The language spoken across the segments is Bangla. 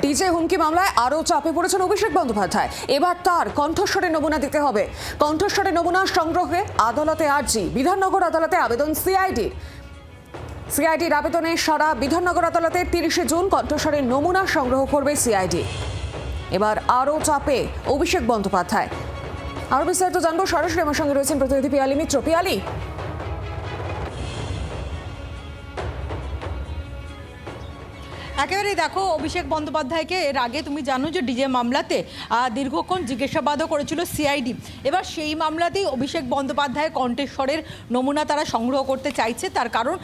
ডিজে হুমকি মামলায় আরও চাপে পড়েছেন অভিষেক বন্দ্যোপাধ্যায়। এবার তার কণ্ঠস্বরের নমুনা দিতে হবে। কণ্ঠস্বরের নমুনা সংগ্রহে আদালতে আর্জি। বিধাননগর আদালতে আবেদন সিআইডির আবেদনে সারা বিধাননগর আদালতে 30শে জুন কণ্ঠস্বরের নমুনা সংগ্রহ করবে সিআইডি। এবার আরও চাপে অভিষেক বন্দ্যোপাধ্যায়। আরও বিস্তারিত জানবো, সরাসরি আমার সঙ্গে রয়েছেন প্রতিনিধি পিয়ালি মিত্র। পিয়ালি, একেবারেই দেখো, অভিষেক বন্দ্যোপাধ্যায়কে এর আগে তুমি জানো যে ডিজে মামলাতে দীর্ঘক্ষণ জিজ্ঞাসাবাদও করেছিল সিআইডি। এবার সেই মামলাতেই অভিষেক বন্দ্যোপাধ্যায়ের কণ্ঠস্বরের নমুনা তারা সংগ্রহ করতে চাইছে। তার কারণ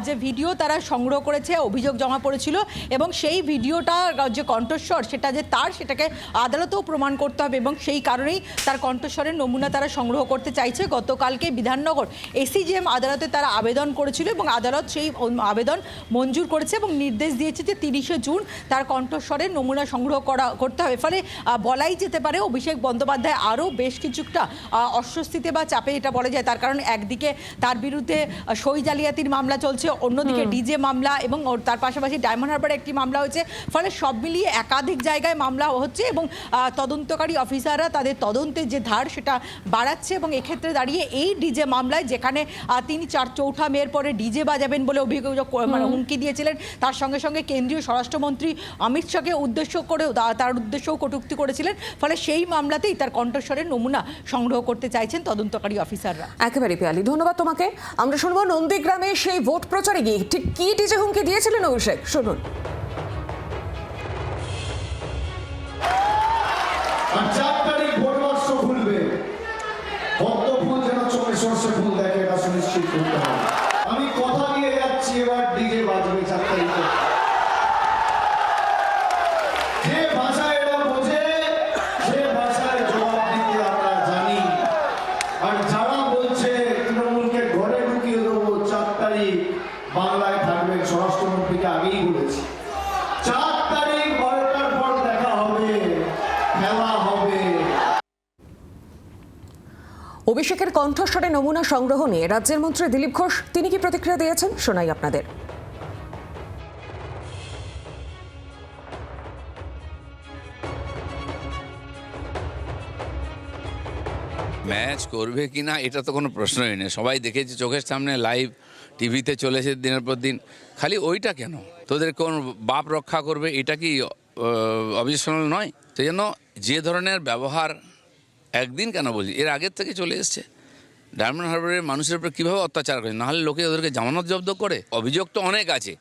যে ভিডিও তারা সংগ্রহ করেছে, অভিযোগ জমা পড়েছিল, এবং সেই ভিডিওটা যে কণ্ঠস্বর সেটা যে তার, সেটাকে আদালতেও প্রমাণ করতে হবে, এবং সেই কারণেই তার কণ্ঠস্বরের নমুনা তারা সংগ্রহ করতে চাইছে। গতকালকে বিধাননগর এসিজেএম আদালতে তারা আবেদন করেছিল এবং আদালত সেই আবেদন মঞ্জুর করেছে এবং নির্দেশ দিয়েছে যে 30শে জুন তার কণ্ঠস্বরের নমুনা সংগ্রহ করতে হবে। ফলে বলাই যেতে পারে অভিষেক বন্দ্যোপাধ্যায় আরও বেশ কিছুটা অস্বস্তিতে বা চাপে, এটা বলা যায়। তার কারণ একদিকে তার বিরুদ্ধে সই জালিয়াতির মামলা চলছে, অন্যদিকে ডিজে মামলা, এবং তার পাশাপাশি ডায়মন্ড হারবারে একটি মামলা হয়েছে। ফলে সব মিলিয়ে একাধিক জায়গায় মামলা হচ্ছে এবং তদন্তকারী অফিসাররা তাদের তদন্তের যে ধার সেটা বাড়াচ্ছে। এবং এক্ষেত্রে দাঁড়িয়ে এই ডিজে মামলায়, যেখানে তিনি 4 মের পরে ডিজে বাজাবেন বলে অভিযোগ হুমকি দিয়েছিলেন, তার সঙ্গে সঙ্গে কেন্দ্রীয় স্বরাষ্ট্রমন্ত্রী অমিত শাহকে উদ্দেশ্য করে তার উদ্দেশ্যও কটূক্তি করেছিলেন। ফলে সেই মামলাতেই তার কণ্ঠস্বরের নমুনা সংগ্রহ করতে চাইছেন তদন্তকারী অফিসাররা। একেবারে পিয়ালি, ধন্যবাদ তোমাকে। আমরা শুনবো নন্দীগ্রামে সেই ভোট প্রচারে গিয়ে ঠিক কি ডিজে হুমকি দিয়েছিলেন অভিষেক, শুনুন। আমি কথা দিয়ে যাচ্ছি, এবার ডিজে বাজবে 4 তারিখে। যে ভাষায় এরা বোঝে সে ভাষায় জবাব দিতে আমরা জানি। আর যারা বলছে তৃণমূলকে ঘরে ঢুকিয়ে দেবো 4 তারিখ বাংলায় থাকবেন, স্বরাষ্ট্রমন্ত্রীকে আগেই বলেছি 4 তারিখ 12টার পর দেখা হবে, খেলা হবে। অভিষেকের কণ্ঠস্বরে নমুনা সংগ্রহ নিয়ে রাজ্যের মন্ত্রী দিলীপ ঘোষ তিনি কি প্রতিক্রিয়া দিয়েছেন, শোনাই আপনাদের। ম্যাচ করবে কি না এটা তো কোনো প্রশ্নই নেই। সবাই দেখেছে চোখের সামনে, লাইভ টিভিতে চলেছে দিনের পর দিন। খালি ওইটা কেন, তোদের কোন বাপ রক্ষা করবে, এটা কি অবজেকশনাল নয়? সেই জন্য যে ধরনের ব্যবহার, একদিন কেন বলছি, এর আগের থেকে চলে এসছে। ডায়মন্ড হারবারের মানুষের উপর কীভাবে অত্যাচার করে, নাহলে লোকে ওদেরকে জামানত জব্দ করে। অভিযোগ তো অনেক আছে,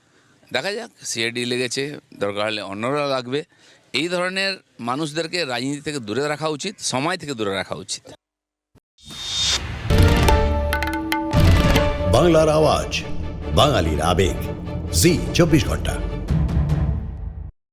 দেখা যাক। সিআইডি লেগেছে, দরকার হলে অন্যরা লাগবে। এই ধরনের মানুষদেরকে রাজনীতি থেকে দূরে রাখা উচিত, সময় থেকে দূরে রাখা উচিত। বাংলার আওয়াজ, বাঙালির আবেগ, জি 24 ঘন্টা।